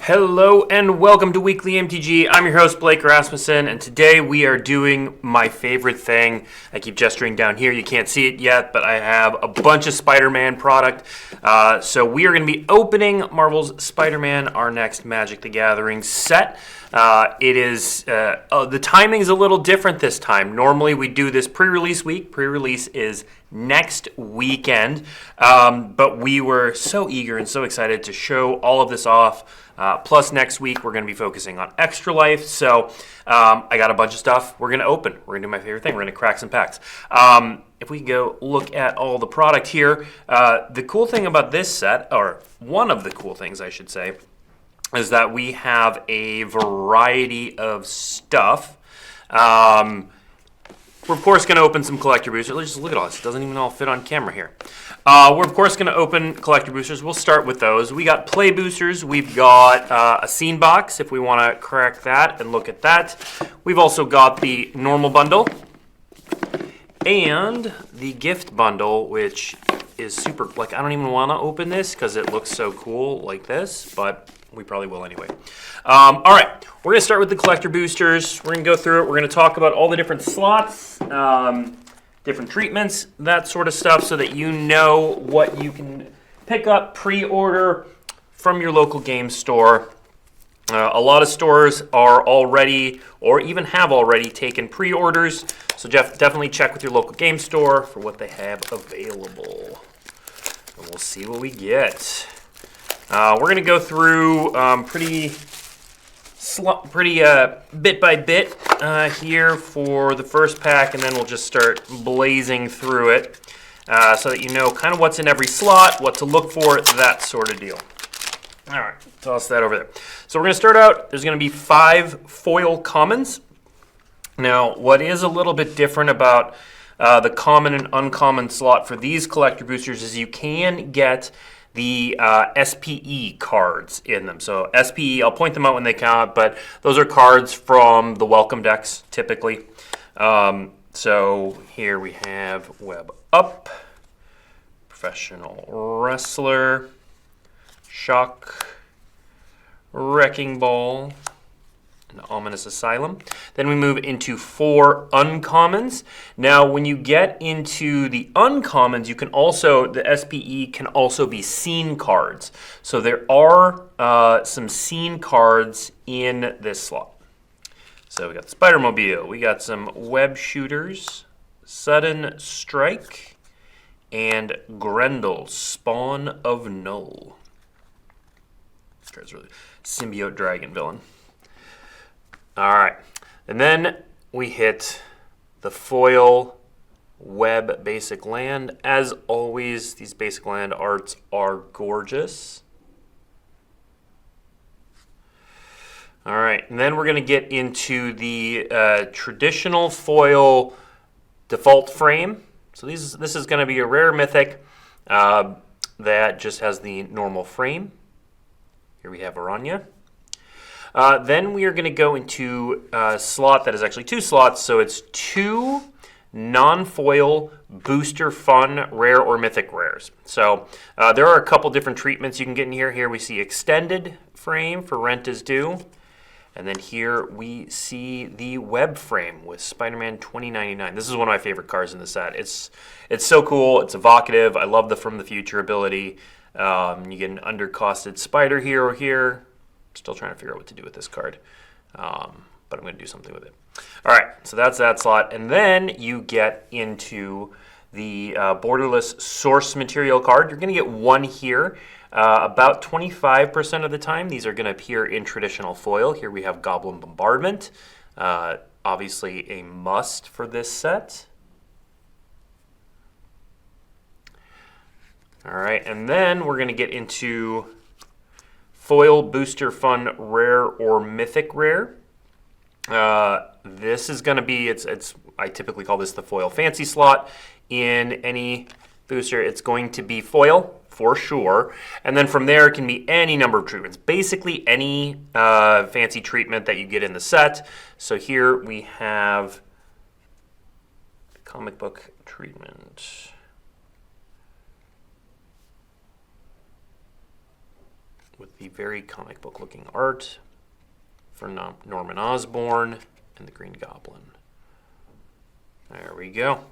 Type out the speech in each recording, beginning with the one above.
Hello and welcome to Weekly MTG. I'm your host Blake Rasmussen, and today we are doing my favorite thing. I keep gesturing down here. You can't see it yet, but I have a bunch of Spider-Man product. So we are going to be opening Marvel's Spider-Man, our next Magic the Gathering set. The timing is a little different this time. Normally we do this pre-release week. Pre-release is next weekend, but we were so eager and so excited to show all of this off. Plus next week we're going to be focusing on Extra Life, so I got a bunch of stuff we're going to open. We're going to do my favorite thing. We're going to crack some packs. If we go look at all the product here, the cool thing about this set, or one of the cool things I should say, is that we have a variety of stuff. We're, of course, going to open some collector boosters. Let's just look at all this. It doesn't even all fit on camera here. We're, of course, going to open collector boosters. We'll start with those. We got play boosters. We've got a scene box, if we want to crack that and look at that. We've also got the normal bundle and the gift bundle, which is super, like, I don't even want to open this because it looks so cool like this, but we probably will anyway. All right, we're going to start with the collector boosters. We're going to go through it. We're going to talk about all the different slots, different treatments, that sort of stuff, so that you know what you can pick up, pre-order from your local game store. A lot of stores are already, or even have already, taken pre-orders, so definitely check with your local game store for what they have available. And we'll see what we get. We're going to go through pretty bit by bit here for the first pack, and then we'll just start blazing through it so that you know kind of what's in every slot, what to look for, that sort of deal. All right, toss that over there. So we're going to start out, there's going to be 5 foil commons. Now, what is a little bit different about the common and uncommon slot for these collector boosters is you can get the SPE cards in them. So SPE, I'll point them out when they come out, but those are cards from the welcome decks, typically. So here we have Web Up, Professional Wrestler, Shock, Wrecking Ball, and Ominous Asylum. Then we move into 4 uncommons. Now, when you get into the uncommons, you can also, the SPE can also be scene cards. So there are some scene cards in this slot. So we got Spider-Mobile, we got some Web Shooters, Sudden Strike, and Grendel, Spawn of Null. This card's really symbiote dragon villain. All right, and then we hit the foil web basic land. As always, these basic land arts are gorgeous. All right, and then we're going to get into the traditional foil default frame. So this is going to be a rare mythic that just has the normal frame. Here we have Aranya. Then we are going to go into a slot that is actually 2 slots, so it's 2 non-foil booster fun rare or mythic rares. So there are a couple different treatments you can get in here. Here we see extended frame for Rent is Due, and then here we see the web frame with Spider-Man 2099. This is one of my favorite cards in the set. It's so cool. It's evocative. I love the From the Future ability. You get an undercosted spider here or here. Still trying to figure out what to do with this card, but I'm going to do something with it. All right, so that's that slot. And then you get into the borderless source material card. You're going to get 1 here. About 25% of the time, these are going to appear in traditional foil. Here we have Goblin Bombardment, obviously a must for this set. All right, and then we're going to get into foil booster fun rare or mythic rare. This is going to be, I typically call this the foil fancy slot. In any booster, it's going to be foil for sure. And then from there, it can be any number of treatments. Basically any fancy treatment that you get in the set. So here we have comic book treatment. with the very comic book looking art for Norman Osborn and the Green Goblin. There we go.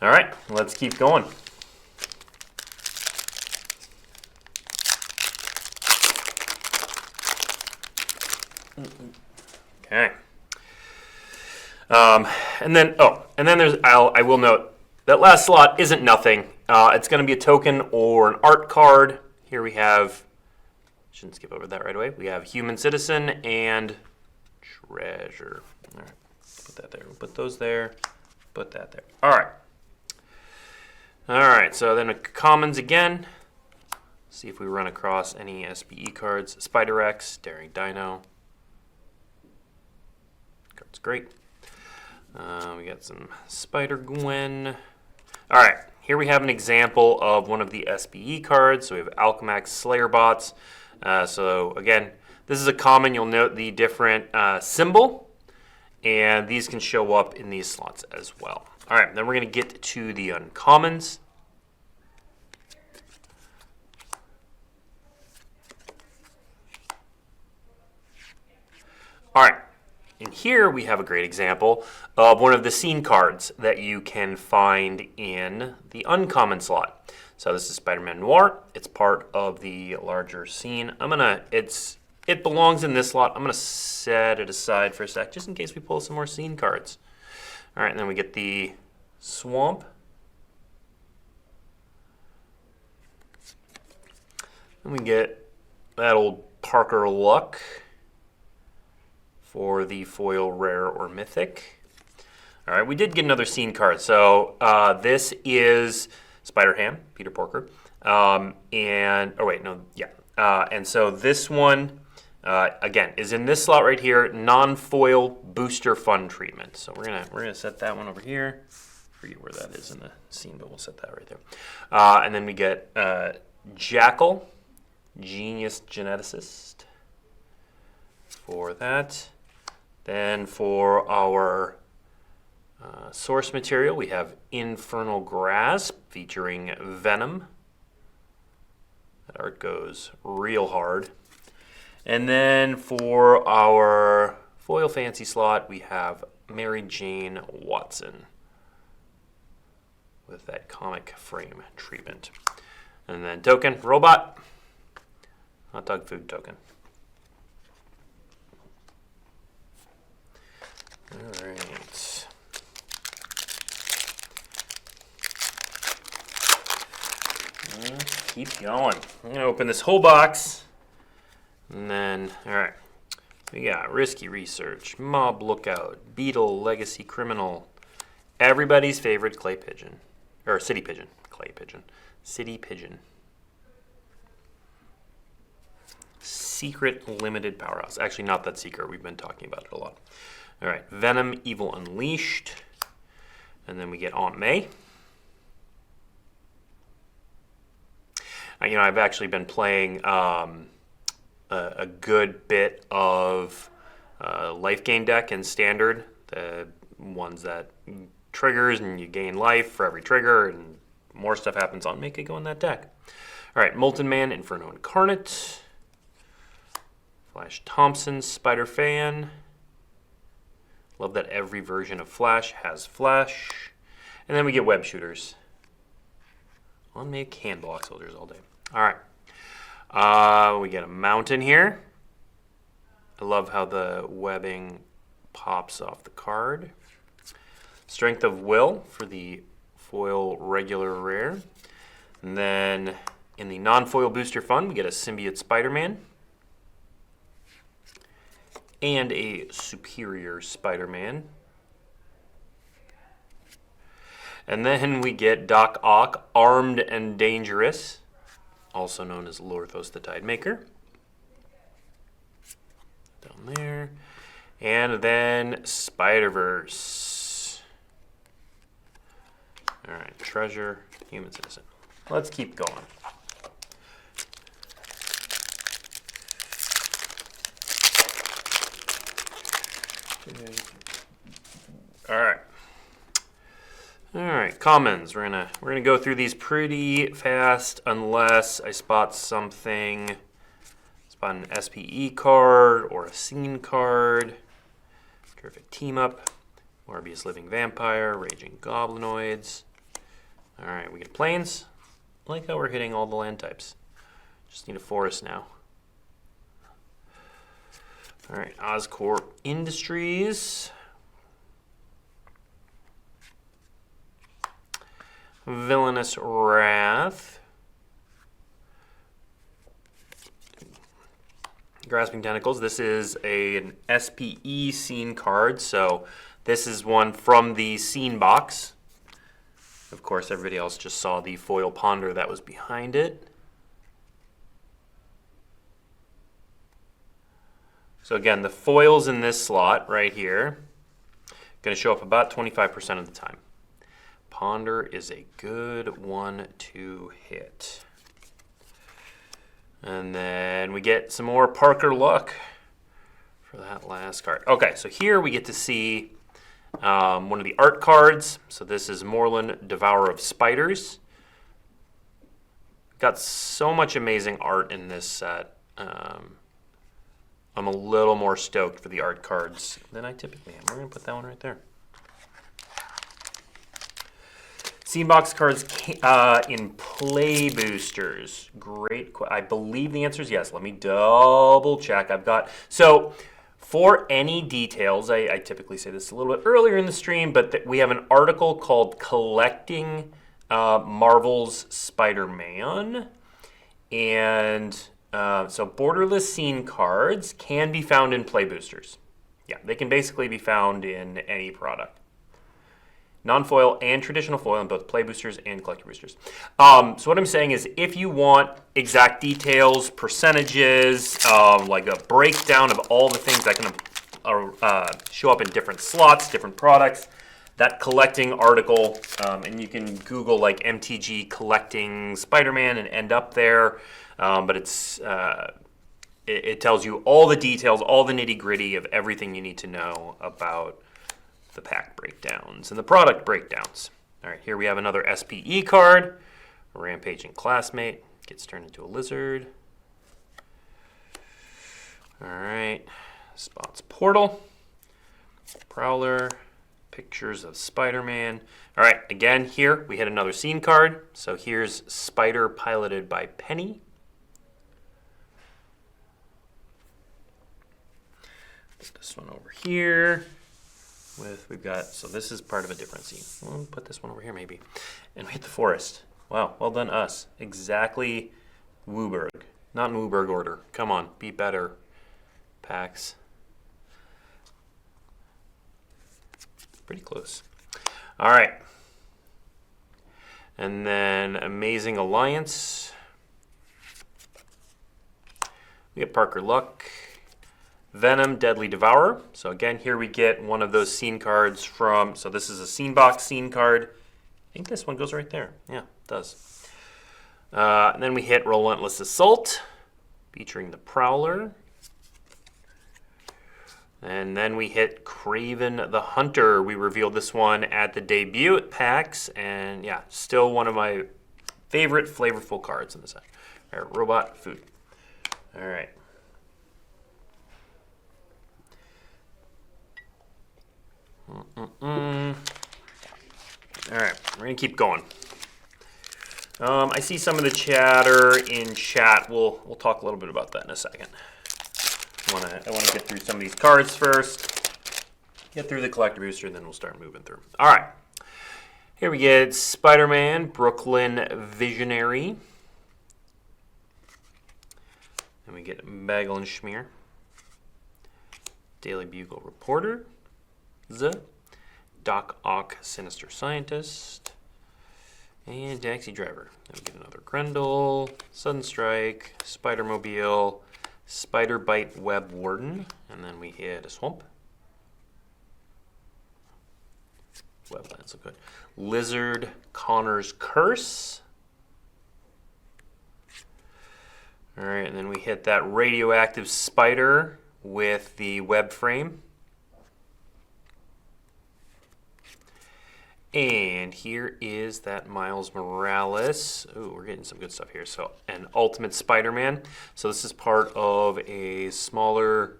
All right, let's keep going. Okay. And then there's, I will note, that last slot isn't nothing. It's going to be a token or an art card. Here we have, shouldn't skip over that right away. We have Human Citizen and Treasure. All right, put that there. We'll put those there. Put that there. All right. All right, so then commons again. See if we run across any SBE cards. Spider X, Daring Dino. Card's great. We got some Spider Gwen. All right, here we have an example of one of the SBE cards. So we have Alchemax Slayer Bots. So again, this is a common. You'll note the different symbol, and these can show up in these slots as well. All right, then we're going to get to the uncommons. All right, and here we have a great example of one of the scene cards that you can find in the uncommon slot. So this is Spider-Man Noir. It's part of the larger scene. It belongs in this slot. I'm gonna set it aside for a sec, just in case we pull some more scene cards. All right, and then we get the Swamp. Then we get that old Parker Luck for the foil rare or mythic. All right, we did get another scene card. So this is Spider-Ham, Peter Porker. And so this one, again, is in this slot right here, non-foil booster fun treatment. So we're gonna set that one over here. Forget where that is in the scene, but we'll set that right there. And then we get Jackal, Genius Geneticist for that. Then for our source material, we have Infernal Grasp featuring Venom. That art goes real hard. And then for our foil fancy slot, we have Mary Jane Watson with that comic frame treatment. And then token, robot, hot dog food token. All right. Keep going. I'm gonna open this whole box, and then, all right, we got Risky Research, Mob Lookout, Beetle, Legacy Criminal, everybody's favorite Clay Pigeon, or City Pigeon, Clay Pigeon, City Pigeon. Secret Limited Powerhouse. Actually, not that secret. We've been talking about it a lot. All right, Venom, Evil Unleashed, and then we get Aunt May. I've actually been playing a good bit of life gain deck in Standard, the ones that triggers and you gain life for every trigger, and more stuff happens on May could go in that deck. All right, Molten Man, Inferno Incarnate, Flash Thompson, Spider Fan. Love that every version of Flash has Flash. And then we get Web Shooters. On May can block soldiers all day. All right. We get a mountain here. I love how the webbing pops off the card. Strength of Will for the foil regular rare. And then in the non-foil booster fun, we get a Symbiote Spider-Man and a Superior Spider-Man. And then we get Doc Ock, Armed and Dangerous, also known as Lorthos the Tidemaker. Down there. And then Spider-Verse. All right, Treasure, Human Citizen. Let's keep going. All right, commons. We're gonna go through these pretty fast unless I spot something fun SPE card or a scene card. Terrific team up. Morbius Living Vampire, Raging Goblinoids. All right, we get plains. I like how we're hitting all the land types. Just need a forest now. All right, Oscorp Industries. Villainous Wrath. Grasping Tentacles. This is an SPE scene card, so this is one from the scene box. Of course, everybody else just saw the foil ponder that was behind it. So again, the foils in this slot right here going to show up about 25% of the time. Ponder is a good one to hit. And then we get some more Parker Luck for that last card. Okay, so here we get to see one of the art cards. So this is Morlun, Devourer of Spiders. Got so much amazing art in this set. I'm a little more stoked for the art cards than I typically am. We're going to put that one right there. Scene box cards in play boosters. Great. I believe the answer is yes. Let me double check. I've got, so for any details, I typically say this a little bit earlier in the stream, but we have an article called Collecting Marvel's Spider-Man. And so borderless scene cards can be found in play boosters. Yeah, they can basically be found in any product. Non-foil and traditional foil in both play boosters and collector boosters. So what I'm saying is if you want exact details, percentages, like a breakdown of all the things that can show up in different slots, different products, that collecting article, and you can Google like MTG collecting Spider-Man and end up there, but it tells you all the details, all the nitty-gritty of everything you need to know about the pack breakdowns and the product breakdowns. All right, here we have another SPE card. A Rampaging Classmate gets turned into a lizard. All right, Spots Portal, Prowler, pictures of Spider-Man. All right, again, here we hit another scene card. So here's Spider piloted by Penny. Put this one over here. We've got, so this is part of a different scene. We'll put this one over here maybe. And we hit the forest. Wow, well done us. Exactly Wooburg. Not in Wooburg order. Come on, be better, packs. Pretty close. All right. And then Amazing Alliance. We get Parker Luck. Venom, Deadly Devourer. So again, here we get one of those scene cards from, so this is a scene box scene card. I think this one goes right there. Yeah, it does. And then we hit Relentless Assault, featuring the Prowler. And then we hit Craven the Hunter. We revealed this one at the debut at PAX, and yeah, still one of my favorite flavorful cards in the set. All right, Robot Food. All right. All right, we're gonna keep going. I see some of the chatter in chat. We'll talk a little bit about that in a second. I wanna get through some of these cards first. Get through the collector booster, and then we'll start moving through. All right, here we get Spider-Man, Brooklyn Visionary, and we get Bagel and Schmear, Daily Bugle Reporter. Doc Ock, Sinister Scientist, and Taxi Driver. Then we get another Grendel, Sudden Strike, Spider-Mobile, Spider Bite Web Warden, and then we hit a Swamp. Weblands look good. Lizard, Connor's Curse. All right, and then we hit that Radioactive Spider with the web frame. And here is that Miles Morales. Ooh, we're getting some good stuff here. So, an Ultimate Spider-Man. So this is part of a smaller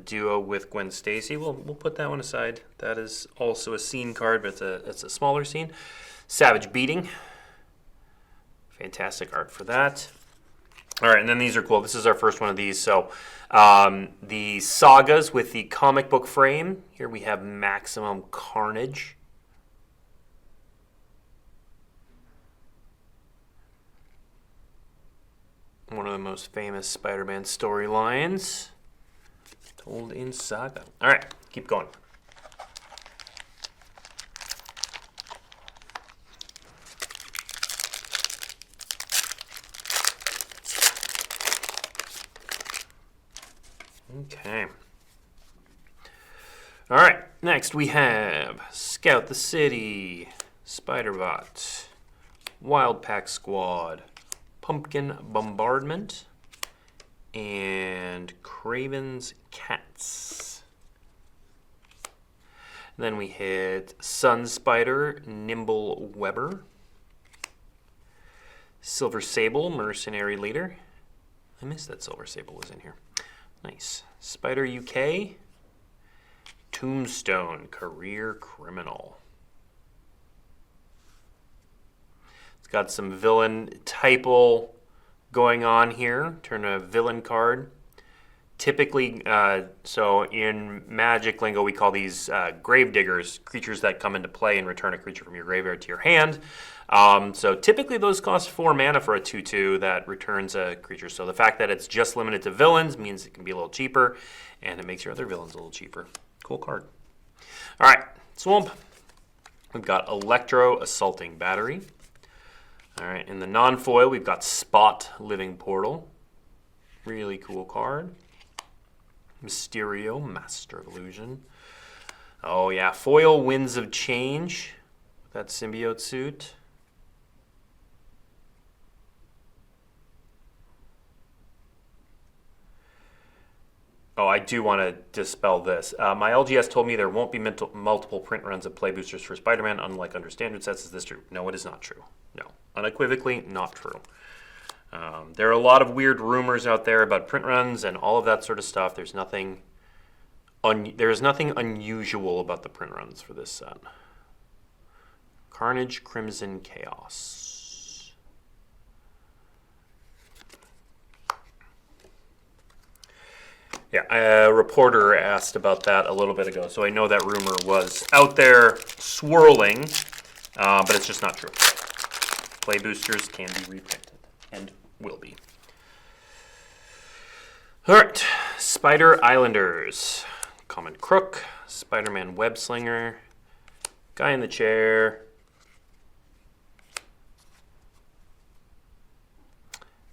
duo with Gwen Stacy. We'll put that one aside. That is also a scene card, but it's a smaller scene. Savage Beating. Fantastic art for that. All right, and then these are cool. This is our first one of these. So the sagas with the comic book frame. Here we have Maximum Carnage. One of the most famous Spider-Man storylines told in Saga. All right, keep going. Okay. All right, next we have Scout the City, Spider-Bot, Wild Pack Squad, Pumpkin Bombardment, and Craven's Cats. Then we hit Sun Spider, Nimble Webber, Silver Sable, Mercenary Leader. I missed that Silver Sable was in here. Nice. Spider UK, Tombstone, Career Criminal. Got some villain typo going on here. Turn a villain card. Typically, so in Magic lingo, we call these grave diggers, creatures that come into play and return a creature from your graveyard to your hand. So typically those cost 4 mana for a 2/2 that returns a creature. So the fact that it's just limited to villains means it can be a little cheaper, and it makes your other villains a little cheaper. Cool card. All right, Swamp. We've got Electro Assaulting Battery. All right, in the non-foil, we've got Spot Living Portal. Really cool card. Mysterio, Master of Illusion. Oh yeah, foil Winds of Change. That symbiote suit. Oh, I do want to dispel this. My LGS told me there won't be multiple print runs of play boosters for Spider-Man, unlike under standard sets. Is this true? No, it is not true. No, unequivocally not true. There are a lot of weird rumors out there about print runs and all of that sort of stuff. There's nothing unusual about the print runs for this set. Carnage, Crimson, Chaos. Yeah, a reporter asked about that a little bit ago, so I know that rumor was out there swirling, but it's just not true. Play boosters can be reprinted, and will be. All right, Spider Islanders. Common Crook, Spider-Man Web Slinger, Guy in the Chair,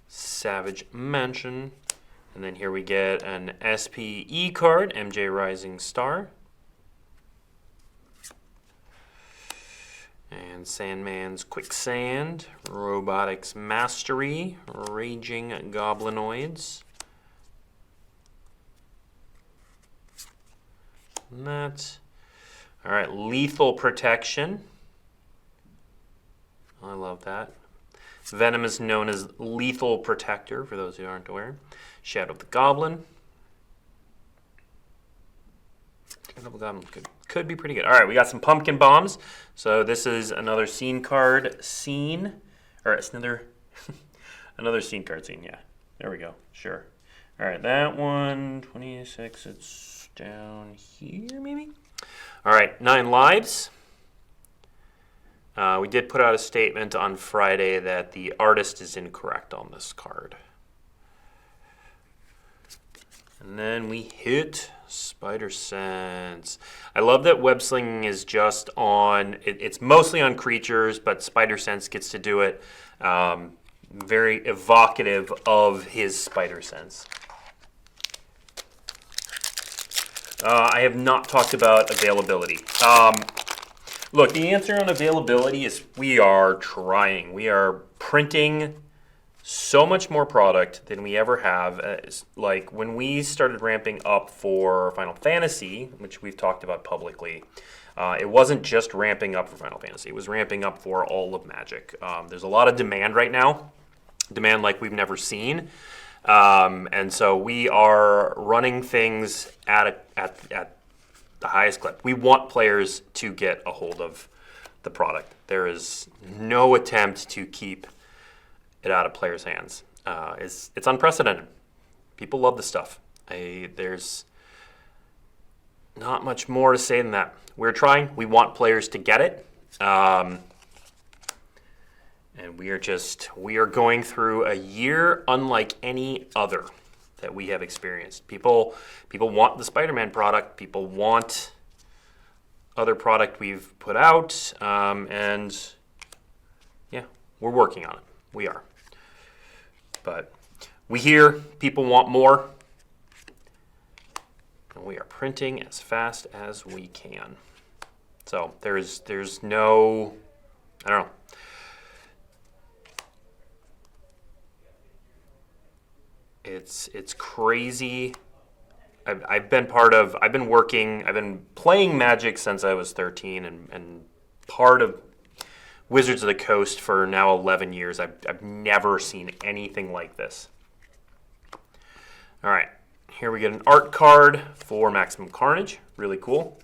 Savage Mansion, and then here we get an SPE card, MJ Rising Star, and Sandman's Quicksand, Robotics Mastery, Raging Goblinoids, and that. All right, Lethal Protection. I love that. Venom is known as Lethal Protector, for those who aren't aware. Shadow of the Goblin. Shadow of the Goblin could be pretty good. All right, we got some Pumpkin Bombs. So this is another scene card scene. Or it's another, another scene card scene, yeah. There we go, sure. All right, that one, 26, it's down here maybe? All right, 9 lives. We did put out a statement on Friday that the artist is incorrect on this card. And then we hit Spider Sense. I love that Web Slinging is just on, it's mostly on creatures, but Spider Sense gets to do it. Very evocative of his Spider Sense. I have not talked about availability. Look, the answer on availability is we are trying. We are printing so much more product than we ever have. Like when we started ramping up for Final Fantasy, which we've talked about publicly, it wasn't just ramping up for Final Fantasy. It was ramping up for all of Magic. There's a lot of demand right now, demand like we've never seen. And so we are running things at the highest clip. We want players to get a hold of the product. There is no attempt to keep it out of players' hands. It's unprecedented. People love the stuff. There's not much more to say than that. We're trying. We want players to get it. And we are going through a year unlike any other that we have experienced. People want the Spider-Man product. People want other product we've put out. And yeah, we're working on it. We are. But we hear people want more. And we are printing as fast as we can. So there's no, I don't know. It's crazy. I've been playing Magic since I was 13 and part of Wizards of the Coast for now 11 years. I've never seen anything like this. All right, here we get an art card for Maximum Carnage. Really cool.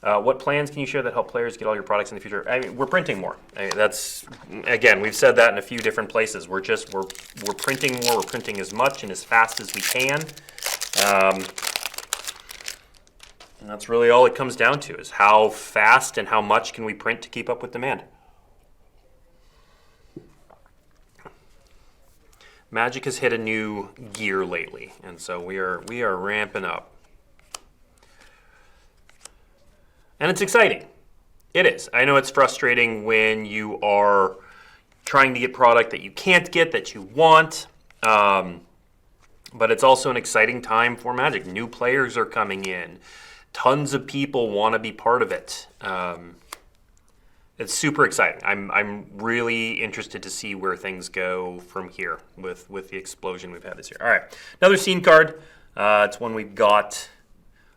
What plans can you share that help players get all your products in the future? I mean, we're printing more. That's, again, we've said that in a few different places. We're printing more. We're printing as much and as fast as we can. And that's really all it comes down to, is how fast and how much can we print to keep up with demand. Magic has hit a new gear lately, and so we are ramping up. And it's exciting. It is. I know it's frustrating when you are trying to get product that you can't get, that you want. But it's also an exciting time for Magic. New players are coming in. Tons of people want to be part of it. It's super exciting. I'm really interested to see where things go from here with the explosion we've had this year. All right, another scene card. It's one we've got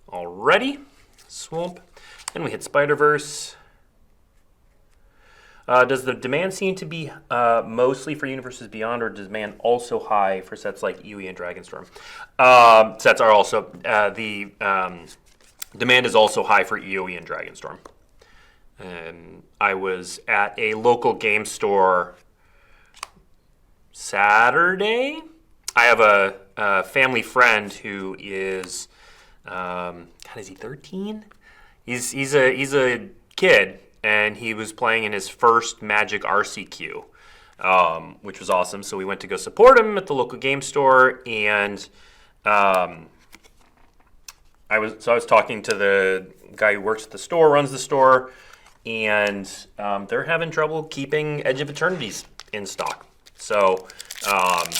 already. Swamp. Then we hit Spider-Verse. Does the demand seem to be mostly for Universes Beyond, or does demand also high for sets like EOE and Dragonstorm? Sets are also, the demand is also high for EOE and Dragonstorm. I was at a local game store Saturday. I have a family friend who is, God, is he 13? He's a kid, and he was playing in his first Magic RCQ, which was awesome. So we went to go support him at the local game store, and I was talking to the guy who works at the store, runs the store, and they're having trouble keeping Edge of Eternities in stock. So, and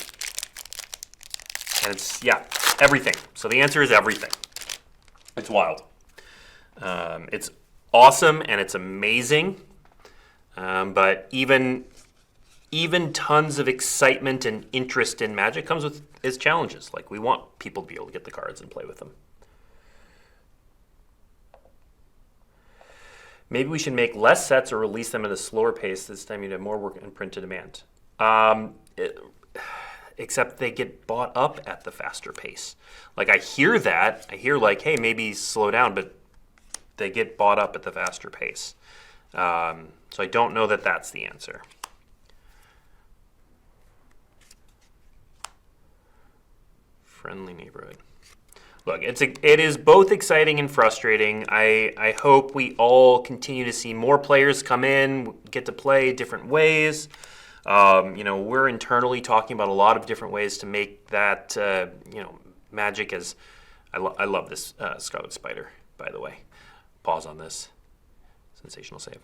it's, yeah, everything. So the answer is everything. It's wild. It's awesome and it's amazing, but even tons of excitement and interest in Magic comes with its challenges. Like, we want people to be able to get the cards and play with them. Maybe we should make less sets or release them at a slower pace. This time you'd have more work and print to demand. Except they get bought up at the faster pace. Like, I hear that. I hear, like, hey, maybe slow down, but they get bought up at the faster pace. So I don't know that that's the answer. Friendly neighborhood. Look, it is both exciting and frustrating. I hope we all continue to see more players come in, get to play different ways. We're internally talking about a lot of different ways to make that, Magic as... I love this Scarlet Spider, by the way. Pause on this. Sensational save.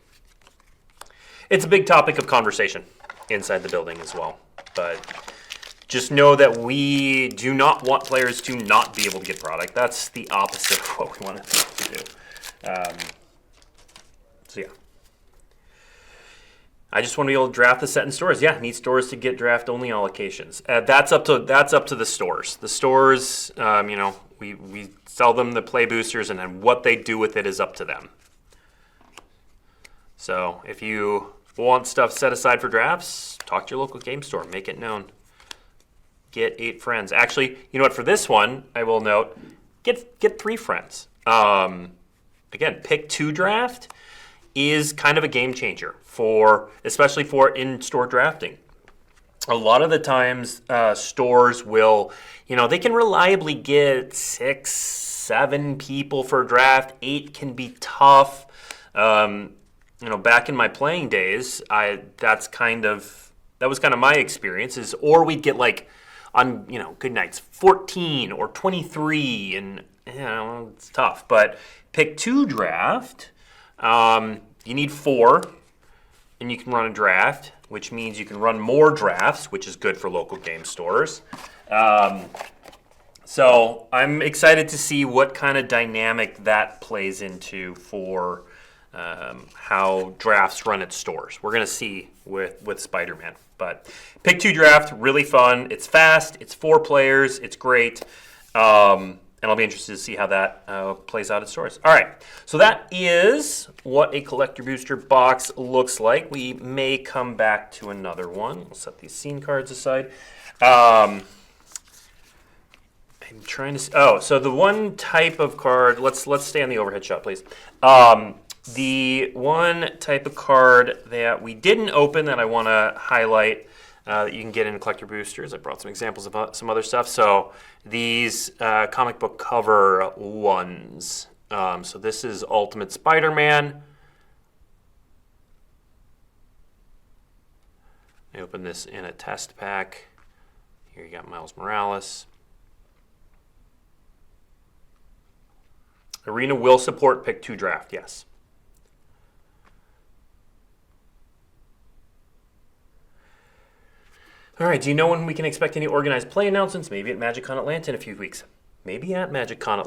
It's a big topic of conversation inside the building as well. But just know that we do not want players to not be able to get product. That's the opposite of what we want to do. So yeah. I just want to be able to draft the set in stores. Yeah, need stores to get draft only allocations. That's up to the stores. The stores, we sell them the play boosters, and then what they do with it is up to them. So if you want stuff set aside for drafts, talk to your local game store. Make it known. Get 8 friends. Actually, you know what? For this one, I will note, get 3 friends. Again, pick 2 draft is kind of a game changer especially for in-store drafting. A lot of the times, stores will, they can reliably get 6, 7 people for a draft. 8 can be tough. Back in my playing days, that was kind of my experience. Or we'd get on good nights 14 or 23, and it's tough. But pick 2 draft. You need 4, and you can run a draft, which means you can run more drafts, which is good for local game stores. So I'm excited to see what kind of dynamic that plays into for how drafts run at stores. We're going to see with Spider-Man. But pick 2 draft, really fun. It's fast. It's 4 players. It's great. And I'll be interested to see how that plays out at stores. All right, so that is what a collector booster box looks like. We may come back to another one. We'll set these scene cards aside. I'm trying to. So the one type of card. Let's stay on the overhead shot, please. The one type of card that we didn't open that I want to highlight that you can get in collector boosters. I brought some examples of some other stuff. So these comic book cover ones. So this is Ultimate Spider-Man. I opened this in a test pack. Here you got Miles Morales. Arena will support pick 2 draft, yes. All right, do you know when we can expect any organized play announcements? Maybe at MagicCon Atlanta in a few weeks. MagicCon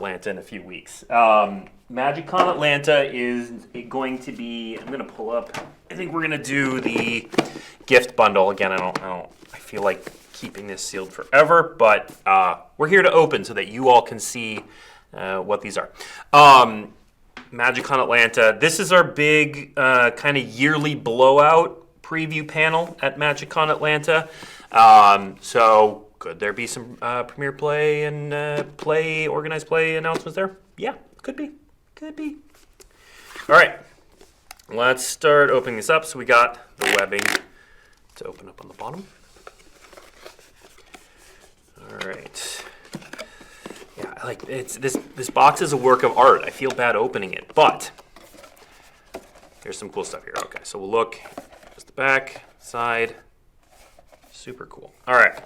Atlanta is going to be, I'm going to pull up, I think we're going to do the gift bundle. Again, I feel like keeping this sealed forever, but we're here to open so that you all can see what these are. MagicCon Atlanta, this is our big kind of yearly blowout preview panel at MagicCon Atlanta. So could there be some Premier Play and organized play announcements there? Yeah, could be. All right, let's start opening this up. So we got the webbing to open up on the bottom. All right. Yeah, this box is a work of art. I feel bad opening it, but there's some cool stuff here. Okay, so we'll look. There's the back, side. Super cool. All right.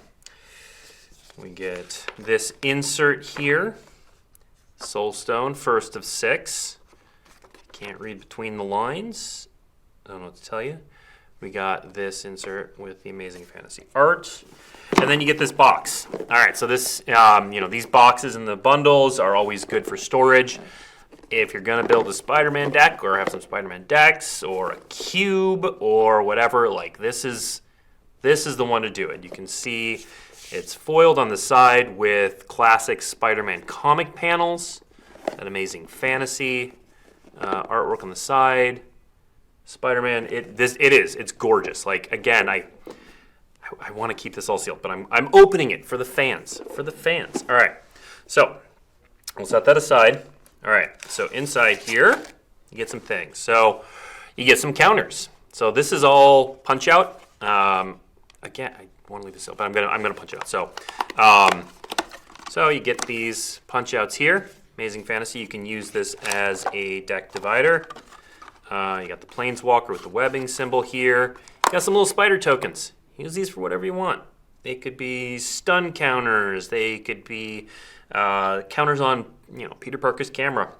We get this insert here. Soulstone, first of 6. Can't read between the lines. I don't know what to tell you. We got this insert with the Amazing Fantasy art. And then you get this box. All right, so this, these boxes and the bundles are always good for storage. If you're going to build a Spider-Man deck or have some Spider-Man decks or a cube or whatever, this is the one to do it. You can see it's foiled on the side with classic Spider-Man comic panels, that Amazing Fantasy artwork on the side. Spider-Man, it's gorgeous. Again, I want to keep this all sealed, but I'm opening it for the fans. All right, so we'll set that aside. All right, so inside here, you get some things. So you get some counters. So this is all punch out. Again, I want to leave this sealed, but I'm gonna punch it out. So you get these punch outs here. Amazing Fantasy. You can use this as a deck divider. You got the Planeswalker with the webbing symbol here. You got some little spider tokens. Use these for whatever you want. They could be stun counters. They could be counters on Peter Parker's camera.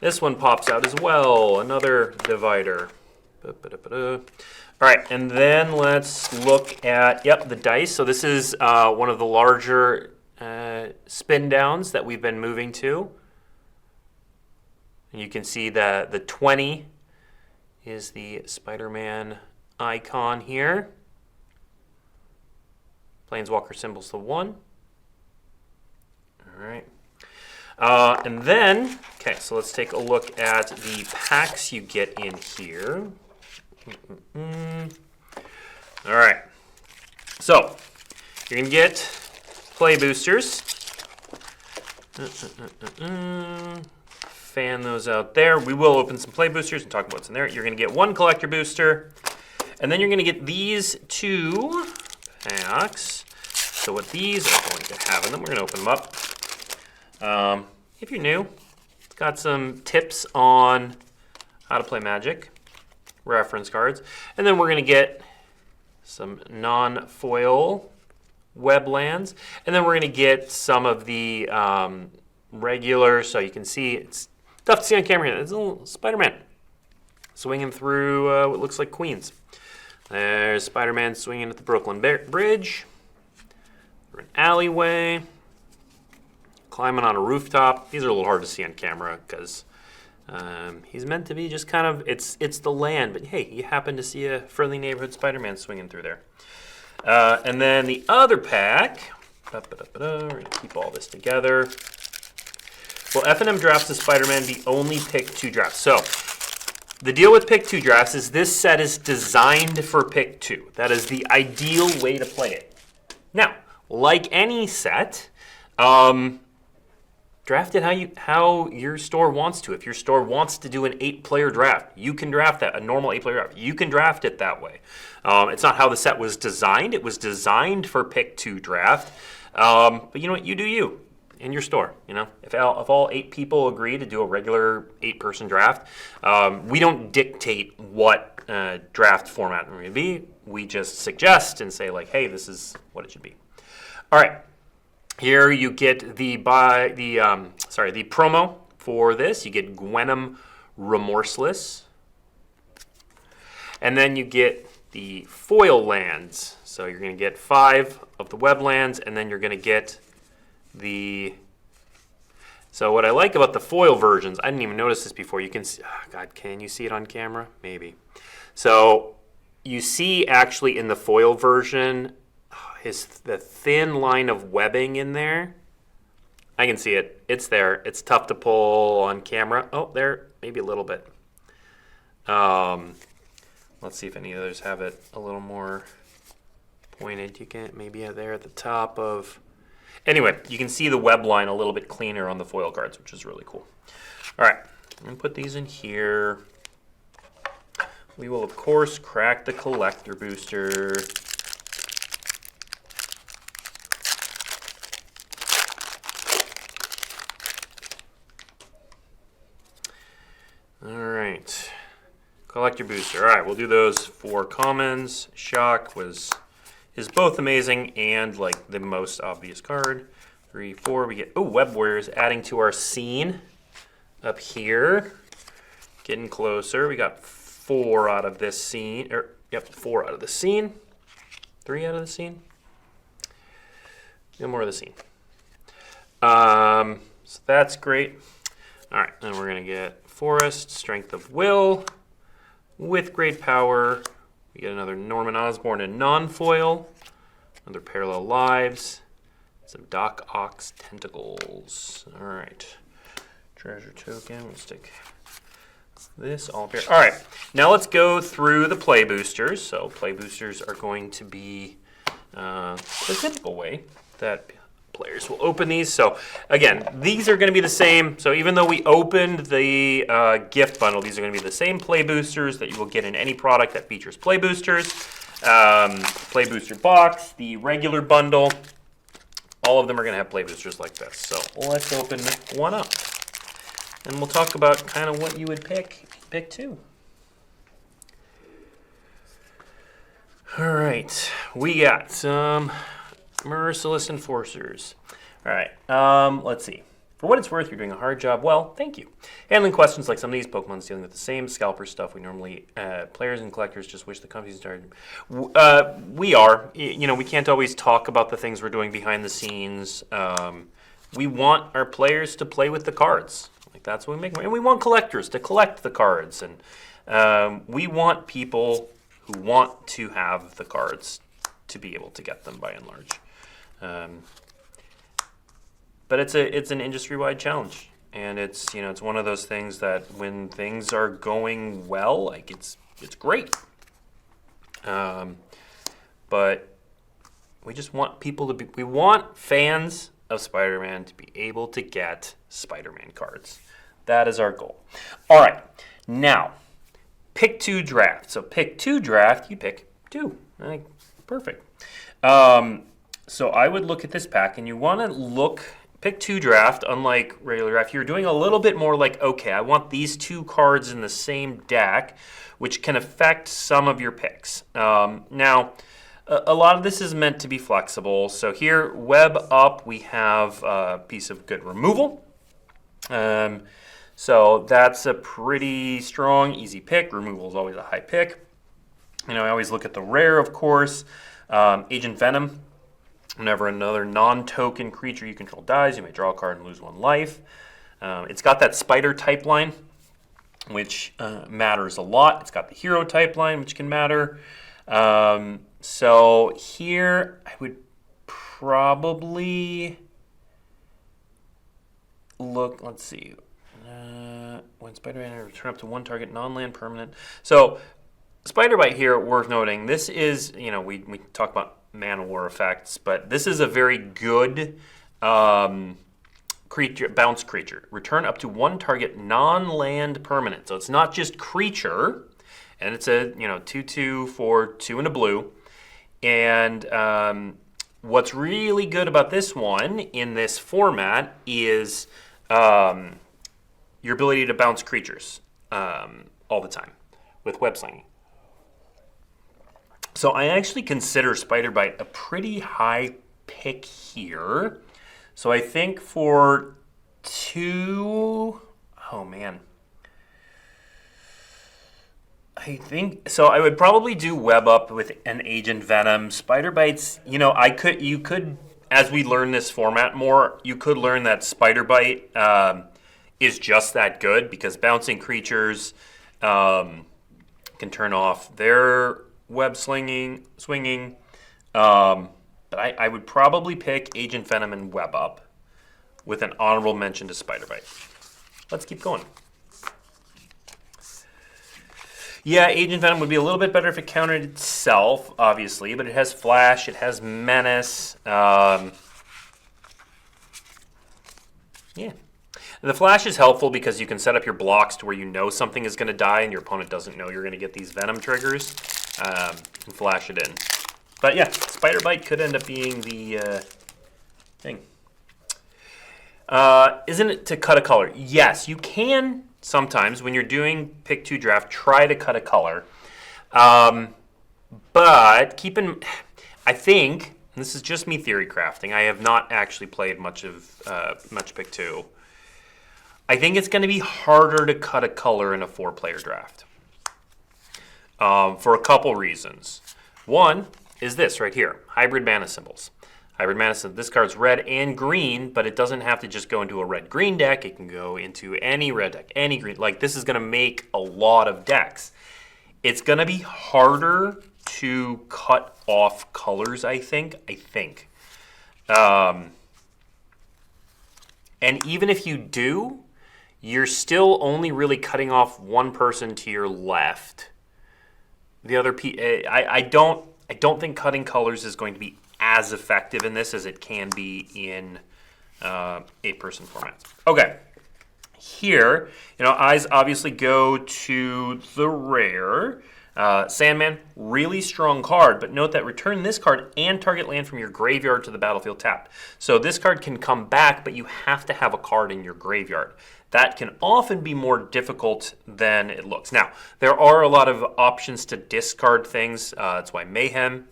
This one pops out as well. Another divider. All right, and then let's look at the dice. So this is one of the larger spin downs that we've been moving to. And you can see that the 20 is the Spider-Man icon here. Planeswalker symbol's the 1. All right. And then, okay, so let's take a look at the packs you get in here. All right. So, you're going to get play boosters. Fan those out there. We will open some play boosters and talk about what's in there. You're going to get 1 collector booster. And then you're going to get these 2 packs. So what these are going to have in them, we're going to open them up. If you're new, it's got some tips on how to play Magic, reference cards. And then we're going to get some non-foil weblands. And then we're going to get some of the regular, so you can see, it's tough to see on camera here. It's a little Spider-Man swinging through what looks like Queens. There's Spider-Man swinging at the Brooklyn Bridge. Through an alleyway. Climbing on a rooftop. These are a little hard to see on camera because he's meant to be just kind of, it's the land, but hey, you happen to see a friendly neighborhood Spider-Man swinging through there. And then the other pack, we're going to keep all this together. Well, F&M drafts of Spider-Man the only pick 2 drafts. So, the deal with pick 2 drafts is this set is designed for pick 2. That is the ideal way to play it. Now, like any set, draft it how your store wants to. If your store wants to do an 8-player draft, you can draft that, a normal 8-player draft. You can draft it that way. It's not how the set was designed. It was designed for pick 2 draft. But you know what? You do you in your store. You know, if all 8 people agree to do a regular 8-person draft, we don't dictate what draft format we're going to be. We just suggest and say like, hey, this is what it should be. All right. Here you get the promo for this. You get Gwenom Remorseless. And then you get the foil lands. So you're going to get 5 of the web lands, and then you're going to get the... So what I like about the foil versions, I didn't even notice this before. You can see, oh God, can you see it on camera? Maybe. So you see actually in the foil version, the thin line of webbing in there. I can see it. It's there. It's tough to pull on camera. Oh, there, maybe a little bit. Let's see if any others have it a little more pointed. You can maybe there at the top of... Anyway, you can see the web line a little bit cleaner on the foil cards, which is really cool. All right, I'm going to put these in here. We will, of course, crack the collector booster. All right, collector booster. All right, we'll do those 4 commons. Shock is both amazing and like the most obvious card. 3, 4. We get Web Warriors adding to our scene up here. Getting closer. We got 4 out of this scene. 4 out of the scene. 3 out of the scene. No more of the scene. So that's great. All right, then we're gonna get Forest, Strength of Will, with Great Power. We get another Norman Osborn and non-foil, another Parallel Lives, some Doc Ock's Tentacles. All right, Treasure Token, we'll stick this all up here. All right, now let's go through the play boosters. So play boosters are going to be the typical way that players will open these. So again, these are going to be the same. So even though we opened the gift bundle, these are going to be the same play boosters that you will get in any product that features play boosters. Play booster box, the regular bundle, all of them are going to have play boosters like this. So let's open one up, and we'll talk about kind of what you would pick too. All right, we got some Merciless Enforcers. All right, let's see. For what it's worth, you're doing a hard job. Well, thank you. Handling questions like some of these Pokemon's dealing with the same scalper stuff we normally, players and collectors just wish the companies started. We are. You know, we can't always talk about the things we're doing behind the scenes. We want our players to play with the cards. Like, that's what we make. And we want collectors to collect the cards. And We want people who want to have the cards to be able to get them by and large. But it's an industry-wide challenge, and it's one of those things that when things are going well, like it's great. But we just want people to we want fans of Spider-Man to be able to get Spider-Man cards. That is our goal. All right, now pick 2 draft. So pick 2 draft, you pick 2. Perfect. So I would look at this pack, and you want to pick 2 draft, unlike regular draft. You're doing a little bit more like, okay, I want these 2 cards in the same deck, which can affect some of your picks. Now, a lot of this is meant to be flexible. So here, web up, we have a piece of good removal. So that's a pretty strong, easy pick. Removal is always a high pick. I always look at the rare, of course. Agent Venom. Whenever another non-token creature you control dies, you may draw a card and lose 1 life. It's got that spider type line, which matters a lot. It's got the hero type line, which can matter. So here I would probably look, let's see. When Spider-Man return up to 1 target non-land permanent. So Spider Bite here, worth noting, this is, we talk about Mana War effects, but this is a very good bounce creature. Return up to 1 target non-land permanent. So it's not just creature, and it's a 2/2 for 2 and a blue. And what's really good about this one in this format is your ability to bounce creatures all the time with web slinging. So I actually consider Spider Bite a pretty high pick here. So I think for 2, oh man. I think, so I would probably do web up with an Agent Venom. Spider Bites, you could, as we learn this format more, you could learn that Spider Bite is just that good because bouncing creatures can turn off their web swinging. But I would probably pick Agent Venom and web up with an honorable mention to Spider Bite. Let's keep going. Yeah, Agent Venom would be a little bit better if it countered itself, obviously, but it has Flash, it has Menace. Yeah. The Flash is helpful because you can set up your blocks to where you know something is going to die and your opponent doesn't know you're going to get these Venom triggers, and flash it in. But yeah, Spider Bite could end up being the thing. Isn't it to cut a color? Yes, you can sometimes when you're doing pick 2 draft, try to cut a color. But I think, and this is just me theory crafting, I have not actually played much pick 2. I think it's going to be harder to cut a color in a 4-player draft for a couple reasons. One is this right here, hybrid mana symbols. Hybrid mana symbol, this card's red and green, but it doesn't have to just go into a red-green deck. It can go into any red deck, any green. Like, this is going to make a lot of decks. It's going to be harder to cut off colors, I think. And even if you do, you're still only really cutting off one person to your left. The other, I don't think cutting colors is going to be as effective in this as it can be in 8-person formats. Okay, here, eyes obviously go to the rare. Sandman, really strong card, but note that return this card and target land from your graveyard to the battlefield tapped. So this card can come back, but you have to have a card in your graveyard. That can often be more difficult than it looks. Now, there are a lot of options to discard things. That's why Mayhem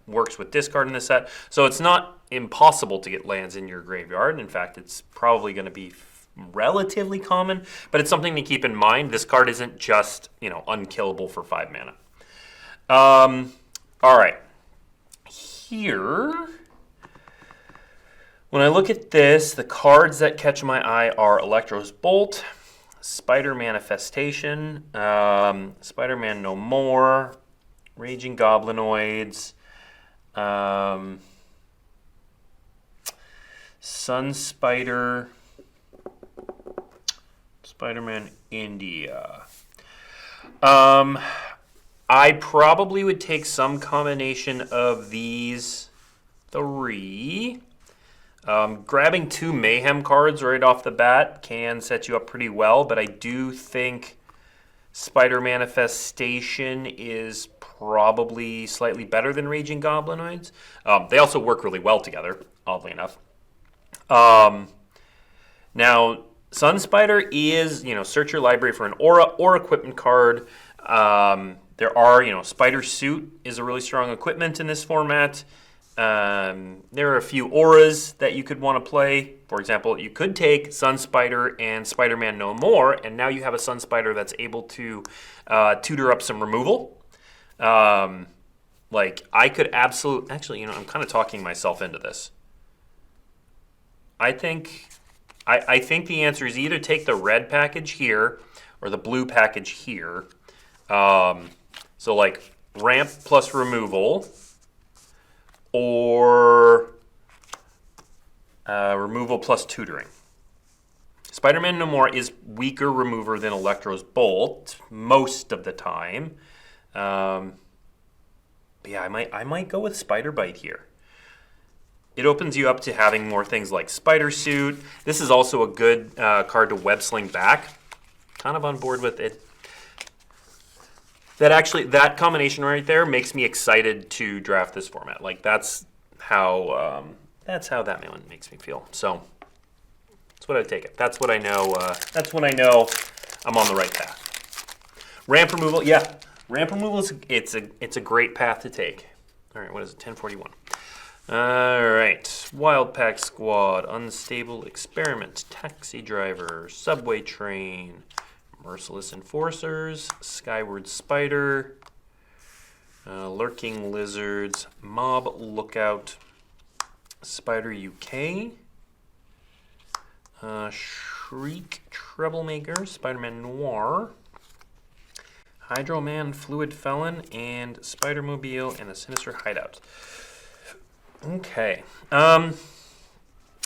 works with discard in this set. So it's not impossible to get lands in your graveyard. In fact, it's probably going to be relatively common, but it's something to keep in mind. This card isn't just, unkillable for 5 mana. All right. Here, when I look at this, the cards that catch my eye are Electro's Bolt, Spider Manifestation, Spider-Man No More, Raging Goblinoids, Sun Spider, Spider-Man India. I probably would take some combination of these three. Grabbing 2 Mayhem cards right off the bat can set you up pretty well, but I do think Spider Manifestation is probably slightly better than Raging Goblinoids. They also work really well together, oddly enough. Now, Sun Spider is, search your library for an aura or equipment card. There are, Spider Suit is a really strong equipment in this format. There are a few auras that you could want to play. For example, you could take Sun Spider and Spider-Man No More, and now you have a Sun Spider that's able to tutor up some removal. Like, I could absolutely... Actually, I'm kind of talking myself into this. I think the answer is either take the red package here or the blue package here. So, like, ramp plus removal... or removal plus tutoring. Spider-Man No More is weaker remover than Electro's Bolt most of the time. But yeah, I might go with Spider Bite here. It opens you up to having more things like Spider Suit. This is also a good card to web sling back. Kind of on board with it. That combination right there makes me excited to draft this format. Like that's how that one makes me feel. So that's what I take it. That's what I know. That's when I know I'm on the right path. Ramp removal, yeah. Ramp removal it's a great path to take. All right, what is it? 1041. All right, Wild Pack Squad, Unstable Experiment, Taxi Driver, Subway Train. Merciless Enforcers, Skyward Spider, Lurking Lizards, Mob Lookout, Spider UK, Shriek Troublemaker, Spider-Man Noir, Hydro-Man Fluid Felon, and Spider-Mobile and the Sinister Hideout. Okay.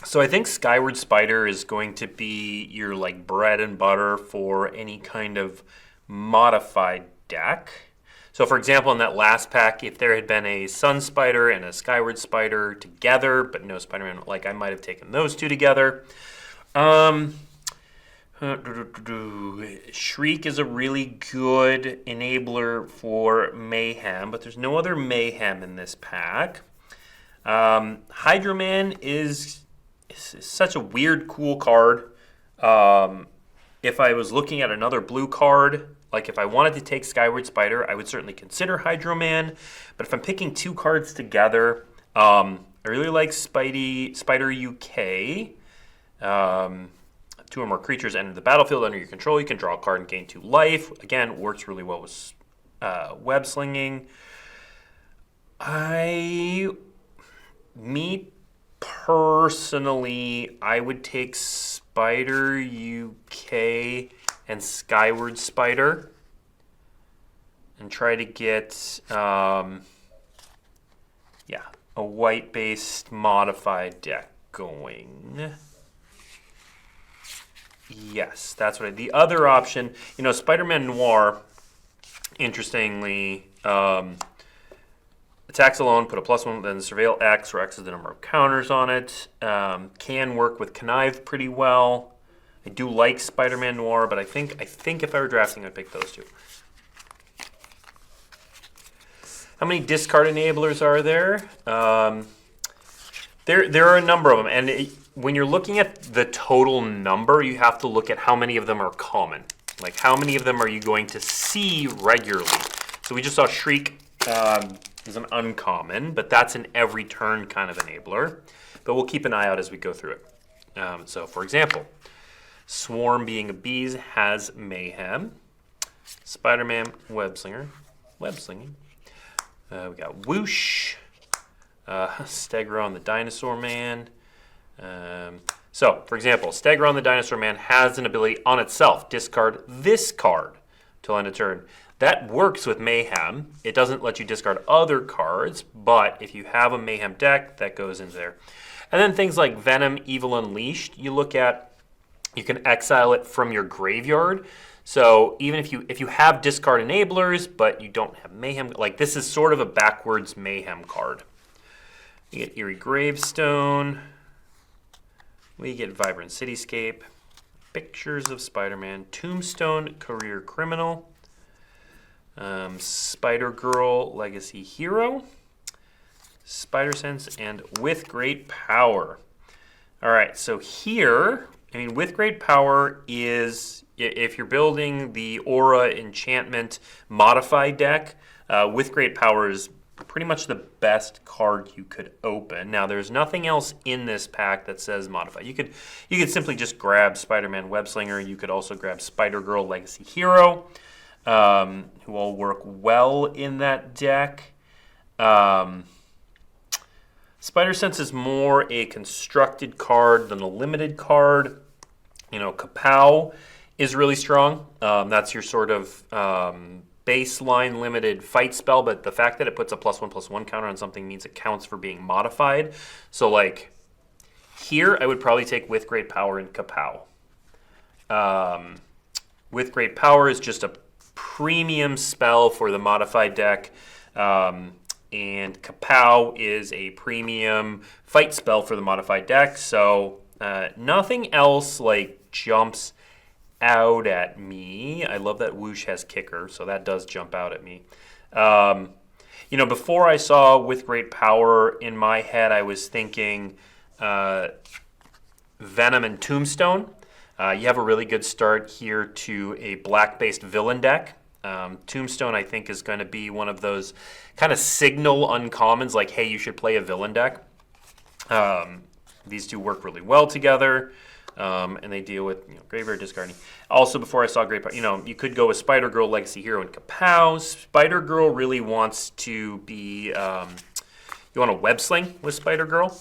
So I think Skyward Spider is going to be your like bread and butter for any kind of modified deck. So for example, in that last pack, if there had been a Sun Spider and a Skyward Spider together, but no Spider-Man, like I might have taken those two together. Shriek is a really good enabler for Mayhem, but there's no other Mayhem in this pack. Hydro-Man is such a weird, cool card. If I was looking at another blue card, like if I wanted to take Skyward Spider, I would certainly consider Hydro-Man. But if I'm picking two cards together, I really like Spider UK. Two or more creatures enter the battlefield under your control. You can draw a card and gain 2 life. Again, works really well with web slinging. Personally, I would take Spider UK and Skyward Spider and try to get a white-based modified deck going. Yes, that's what I... The other option, Spider-Man Noir, interestingly, attacks alone, put a +1, then surveil X, where X is the number of counters on it. Can work with Connive pretty well. I do like Spider-Man Noir, but I think if I were drafting, I'd pick those two. How many discard enablers are there? There are a number of them, and when you're looking at the total number, you have to look at how many of them are common. Like how many of them are you going to see regularly? So we just saw Shriek is an uncommon, but that's an every turn kind of enabler. But we'll keep an eye out as we go through it. So for example, Swarm being a bees has Mayhem. Spider-Man, Webslinger, web-slinging. We got Whoosh, Stegron the Dinosaur Man, So, for example, Staggeron the Dinosaur Man has an ability on itself, discard this card till end of turn. That works with Mayhem. It doesn't let you discard other cards, but if you have a Mayhem deck, that goes in there. And then things like Venom, Evil Unleashed, you look at, you can exile it from your graveyard. So even if you have discard enablers, but you don't have Mayhem, like this is sort of a backwards Mayhem card. You get Eerie Gravestone. We get Vibrant Cityscape. Pictures of Spider-Man. Tombstone, Career Criminal. Spider-Girl, Legacy Hero. Spider-Sense, and With Great Power. All right, so here, I mean, With Great Power is, if you're building the Aura Enchantment Modified deck, With Great Power is pretty much the best card you could open. Now, there's nothing else in this pack that says Modified. You could simply just grab Spider-Man Webslinger. You could also grab Spider-Girl Legacy Hero, who all work well in that deck. Spider-Sense is more a constructed card than a limited card. You know, Kapow is really strong. That's your sort of baseline limited fight spell, but the fact that it puts a +1/+1 counter on something means it counts for being modified. So, like, here I would probably take With Great Power and Kapow. With Great Power is just a premium spell for the modified deck. And Kapow is a premium fight spell for the modified deck, so nothing else like jumps out at me. I love that Whoosh has kicker, so that does jump out at me. You know, before I saw With Great Power, in my head I was thinking Venom and Tombstone. You have a really good start here to a black-based villain deck. Tombstone, I think, is going to be one of those kind of signal uncommons, like, hey, you should play a villain deck. These two work really well together, and they deal with graveyard discarding. Also, before I saw Great Power, you could go with Spider-Girl, Legacy Hero, and Kapow. Spider-Girl really wants to be, you want a web sling with Spider-Girl.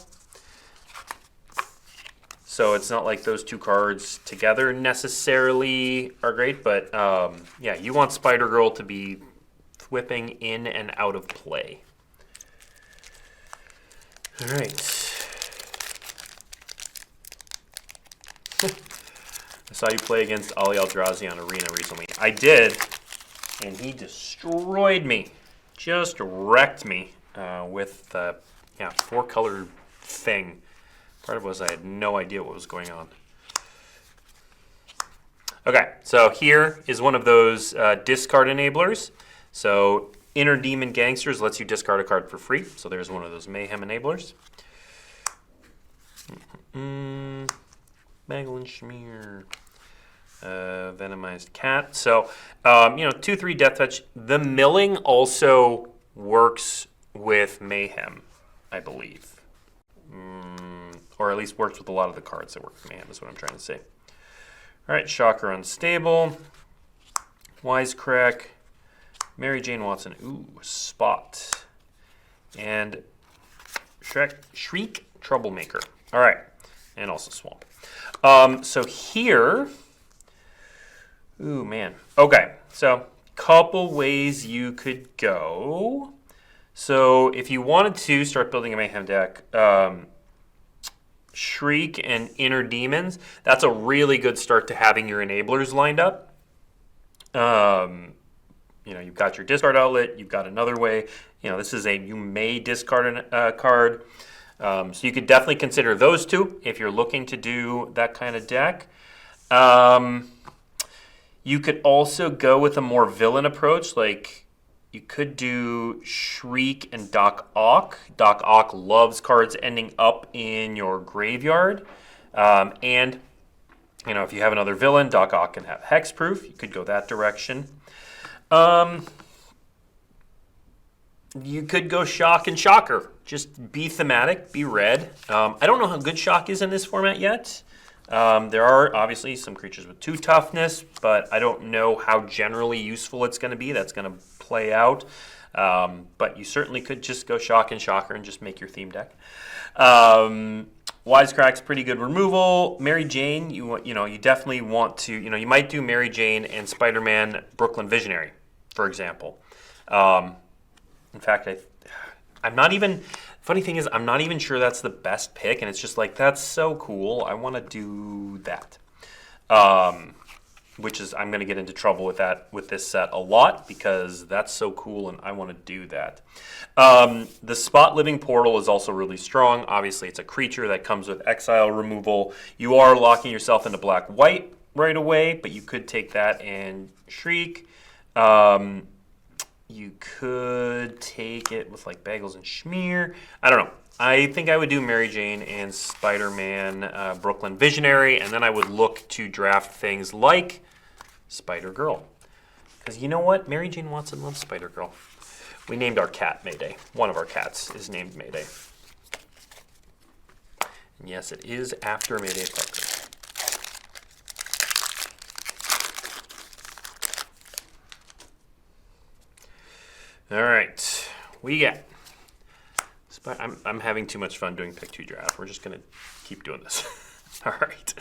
So it's not like those two cards together necessarily are great, but yeah, you want Spider-Girl to be whipping in and out of play. All right. I saw you play against Ali Eldrazi on Arena recently. I did, and he destroyed me. Just wrecked me with the four-color thing. Part of it was I had no idea what was going on. Okay, so here is one of those discard enablers. So Inner Demon Gangsters lets you discard a card for free. So there's one of those Mayhem enablers. Maglin Schmear. Venomized Cat. So, 2/3 Death Touch. The milling also works with Mayhem, I believe. Or at least works with a lot of the cards that work with Mayhem, is what I'm trying to say. All right, Shocker Unstable, Wisecrack, Mary Jane Watson, Spot, and Shriek Troublemaker. All right, and also Swamp. So here, man. Okay, so couple ways you could go. So if you wanted to start building a Mayhem deck, Shriek and Inner Demons, that's a really good start to having your enablers lined up. You've got your discard outlet, you've got another way. This is you may discard a card. So you could definitely consider those two if you're looking to do that kind of deck. You could also go with a more villain approach, like you could do Shriek and Doc Ock. Doc Ock loves cards ending up in your graveyard. And, if you have another villain, Doc Ock can have hexproof. You could go that direction. You could go Shock and Shocker. Just be thematic, be red. I don't know how good Shock is in this format yet. There are obviously some creatures with 2 toughness, but I don't know how generally useful it's going to be. That's going to play out. But you certainly could just go Shock and Shocker and just make your theme deck. Wisecrack's pretty good removal. Mary Jane, you definitely want to, you might do Mary Jane and Spider-Man Brooklyn Visionary, for example. In fact, I'm not even, funny thing is, I'm not even sure that's the best pick, and it's just like, that's so cool, I want to do that. Which is, I'm going to get into trouble with that, with this set a lot, because that's so cool, and I want to do that. The Spot Living Portal is also really strong. Obviously, it's a creature that comes with exile removal. You are locking yourself into black-white right away, but you could take that and Shriek. You could take it with like Bagels and Schmear. I don't know. I think I would do Mary Jane and Spider-Man Brooklyn Visionary, and then I would look to draft things like Spider-Girl. Because you know what? Mary Jane Watson loves Spider-Girl. We named our cat Mayday. One of our cats is named Mayday. And yes, it is after Mayday Parker. All right, we got. I'm having too much fun doing pick 2 draft. We're just gonna keep doing this. All right,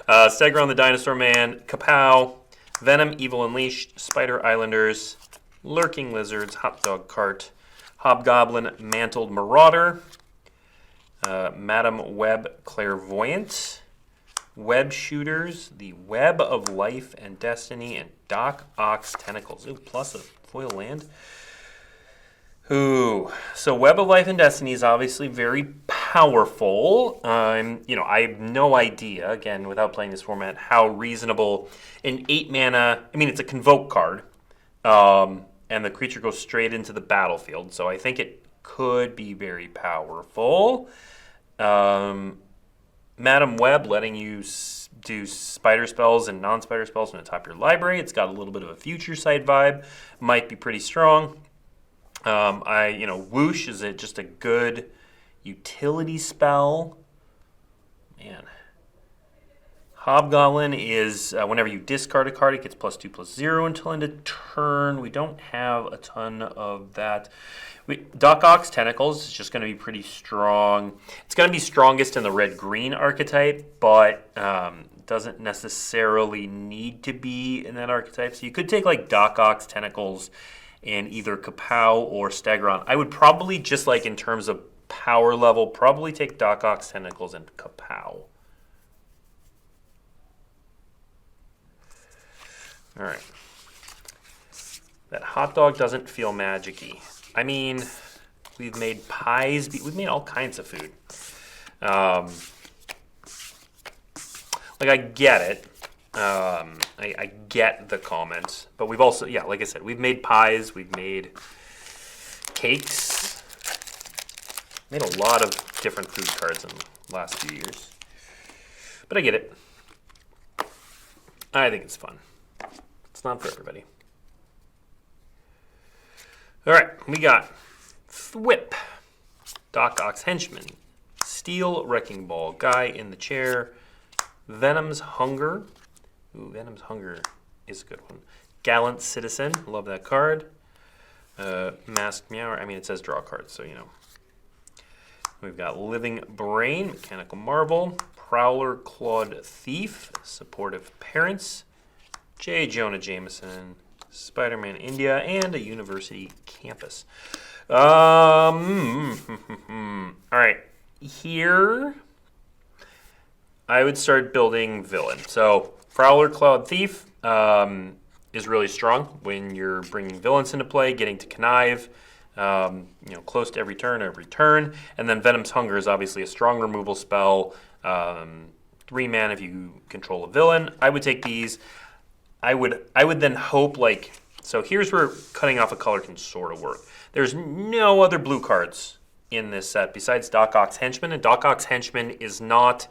Stegron the Dinosaur Man, Kapow, Venom, Evil Unleashed, Spider Islanders, Lurking Lizards, Hot Dog Cart, Hobgoblin, Mantled Marauder, Madam Web Clairvoyant, Web Shooters, the Web of Life and Destiny, and Doc Ock's Tentacles. Ooh, plus a foil land. Ooh, so Web of Life and Destiny is obviously very powerful. I have no idea, again, without playing this format, how reasonable an 8 mana, it's a Convoke card, and the creature goes straight into the battlefield, so I think it could be very powerful. Madam Web, letting you do spider spells and non-spider spells from the top of your library. It's got a little bit of a future sight vibe, might be pretty strong. Whoosh is just a good utility spell. Man. Hobgoblin is whenever you discard a card, it gets +2/+0 until end of turn. We don't have a ton of that. Doc Ock's Tentacles is just going to be pretty strong. It's going to be strongest in the red-green archetype, but doesn't necessarily need to be in that archetype. So you could take like Doc Ock's Tentacles and either Kapow or Stegron. I would probably, just like in terms of power level, probably take Doc Ock's Tentacles and Kapow. All right. That hot dog doesn't feel magic-y. We've made pies. We've made all kinds of food. I get it. I get the comments, but we've also, like I said, we've made pies, we've made cakes, made a lot of different food cards in the last few years. But I get it. I think it's fun. It's not for everybody. All right, we got Thwip, Doc Ock's Henchman, Steel Wrecking Ball, Guy in the Chair, Venom's Hunger. Ooh, Venom's Hunger is a good one. Gallant Citizen, love that card. Masked Meower, it says draw cards, so you know. We've got Living Brain, Mechanical Marvel, Prowler Clawed Thief, Supportive Parents, J. Jonah Jameson, Spider-Man India, and a University Campus. All right, here I would start building villain. So Prowler Clawed Thief is really strong when you're bringing villains into play, getting to connive, close to every turn. And then Venom's Hunger is obviously a strong removal spell. 3 mana if you control a villain. I would take these. I would then hope, so here's where cutting off a color can sort of work. There's no other blue cards in this set besides Doc Ock's Henchman, and Doc Ock's Henchman is not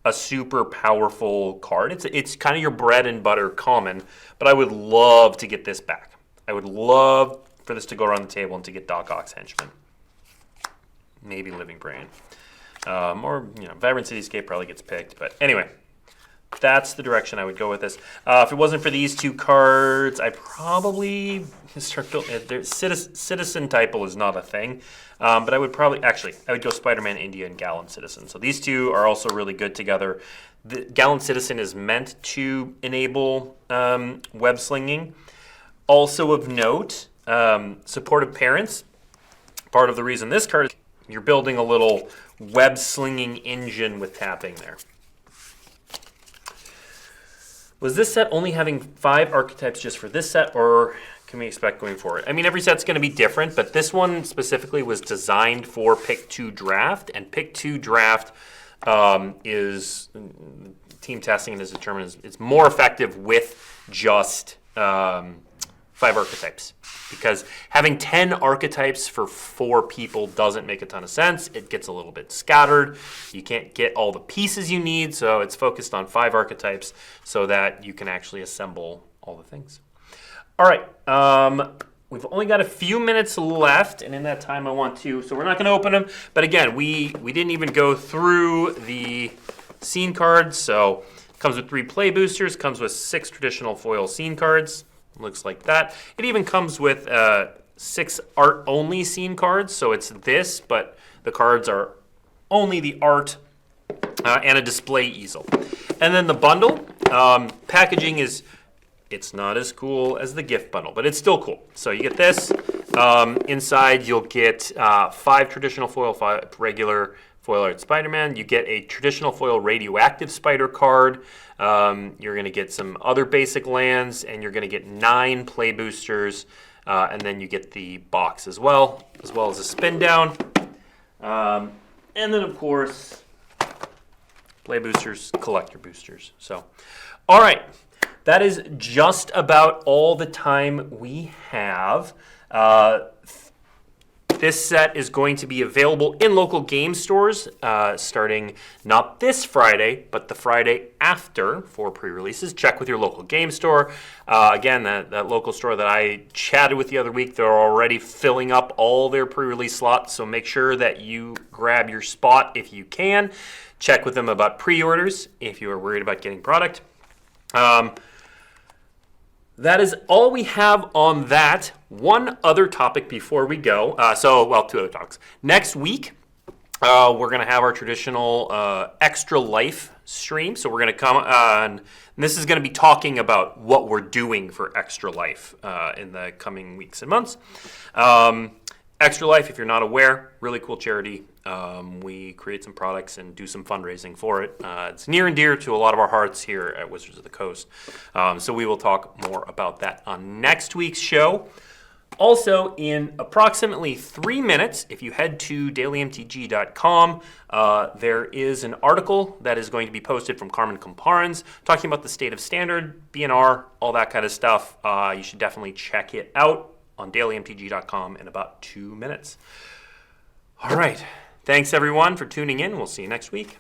a super powerful card. It's kind of your bread and butter common, but I would love to get this back. I would love for this to go around the table and to get Doc Ock's Henchman. Maybe Living Brain. Or, Vibrant Cityscape probably gets picked, but anyway. that's the direction I would go with this. If it wasn't for these two cards, I'd probably start building. Citizen Typal is not a thing, but I would probably, actually, I would go Spider-Man, India, and Gallon Citizen. So these two are also really good together. The Gallon Citizen is meant to enable web slinging. Also of note, supportive parents. Part of the reason this card is you're building a little web slinging engine with tapping there. Was this set only having 5 archetypes just for this set, or can we expect going forward? I mean, every set's going to be different, but this one specifically was designed for Pick 2 Draft, and Pick 2 Draft is, team testing has determined it's more effective with just 5 archetypes, because having 10 archetypes for 4 people doesn't make a ton of sense. It gets a little bit scattered. You can't get all the pieces you need, so it's focused on 5 archetypes so that you can actually assemble all the things. All right, we've only got a few minutes left, and in that time I want to, so we're not going to open them, but again, we didn't even go through the scene cards, so it comes with 3 play boosters, comes with 6 traditional foil scene cards. Looks like that. It even comes with 6 art-only scene cards, so it's this, but the cards are only the art and a display easel. And then the bundle, packaging is, it's not as cool as the gift bundle, but it's still cool. So you get this. Inside you'll get 5 traditional foil, 5 regular foil art Spider-Man. You get a traditional foil radioactive spider card. You're going to get some other basic lands, and you're going to get 9 play boosters, and then you get the box as well as a spin down. And then, of course, play boosters, collector boosters. So, all right, that is just about all the time we have. This set is going to be available in local game stores starting not this Friday, but the Friday after for pre-releases. Check with your local game store. Again, that local store that I chatted with the other week, they're already filling up all their pre-release slots, so make sure that you grab your spot if you can. Check with them about pre-orders if you are worried about getting product. That is all we have on that. One other topic before we go. 2 other talks. Next week, we're going to have our traditional Extra Life stream. So we're going to come on, and this is going to be talking about what we're doing for Extra Life in the coming weeks and months. Extra Life, if you're not aware, really cool charity. We create some products and do some fundraising for it. It's near and dear to a lot of our hearts here at Wizards of the Coast. So we will talk more about that on next week's show. Also, in approximately 3 minutes, if you head to dailymtg.com, there is an article that is going to be posted from Carmen Comparens talking about the state of standard, BNR, all that kind of stuff. You should definitely check it out on dailymtg.com in about 2 minutes. All right. Thanks, everyone, for tuning in. We'll see you next week.